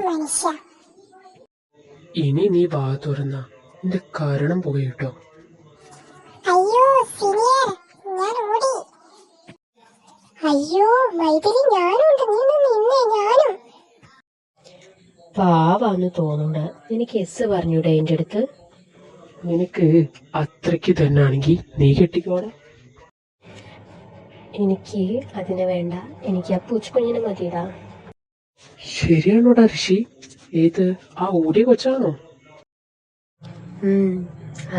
മനുഷ്യ. ഇനി നീ വാ തുറന്ന നിന്റെ കാരണം പോയിട്ടോ. അയ്യോ സീനിയർ, ഞാൻ ഓടി. അയ്യോ മൈഥിലി, ഞാനുണ്ട്, നീ നിന്നേ, ഞാനും. പാവാന്ന് തോന്നൂട. എനിക്ക് എസ് പറഞ്ഞൂടെ എന്റെ അടുത്ത്? നിനക്ക് അത്രയ്ക്ക് തന്നാണെങ്കി നീ കെട്ടിക്കോടെ. എനിക്ക് അതിന് വേണ്ട, എനിക്ക് ആ പൂച്ചക്കുഞ്ഞിനെ മതിയടാ. ശരിയാണോടാ ഋഷി? ഏത് ആ ഓടിയ കൊച്ചാണോ?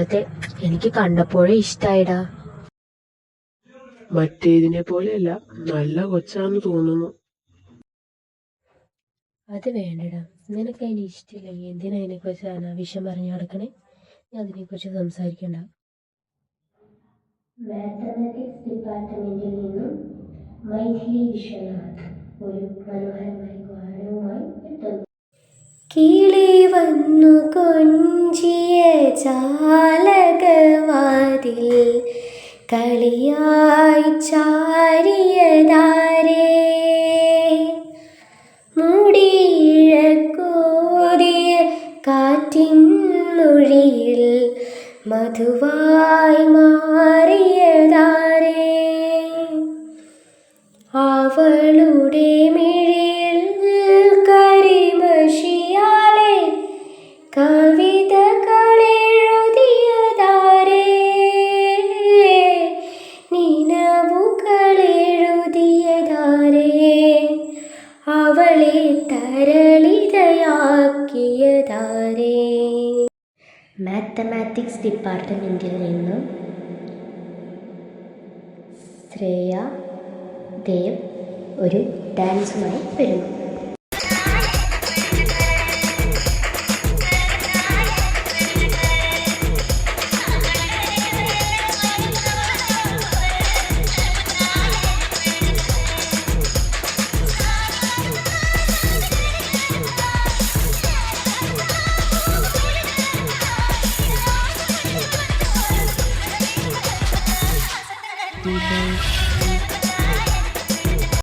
അതെ, എനിക്ക് കണ്ടപ്പോഴേ ഇഷ്ടായിടാ. മറ്റേതിനെ പോലെയല്ല, നല്ല കൊച്ചാന്ന് തോന്നുന്നു. അത് വേണ്ടടാ, നിനക്ക് അതിന് ഇഷ്ടമില്ലെങ്കിൽ എന്തിനാ അതിനെക്കുറിച്ച് അനാവശ്യം പറഞ്ഞു നടക്കണേ? ഞാൻ അതിനെക്കുറിച്ച് സംസാരിക്കണ്ട. മാത്തമാറ്റിക്സ് ഡിപ്പാർട്ട്മെന്റിൽ നിന്നും മൈഥിലി വിശ്വനാഥ് ഒരു മനോഹരമായ ഗാനവുമായി എത്തുന്നു. കിളി വന്നു കൊഞ്ചിയ ജാലകവാതിൽ കളിയായി ചാരിയതാരേ, മുടിയിഴക്കോതിയ കാറ്റിൻ മൊഴിയിൽ മധുവായി മാറിയതാരേ, അവളുടെ മിഴിയിൽ കരിമഷിയാലെ കവിതകളെഴുതിയതാരേ, നിനവുകളെഴുതിയതാരേ, അവളെ തരളിതയാക്കിയതാരേ. മാത്തമാറ്റിക്സ് ഡിപ്പാർട്ട്മെന്റിൽ നിന്നും ശ്രേയ ദേവ് ഒരു ഡാൻസുമായി വരുന്നു.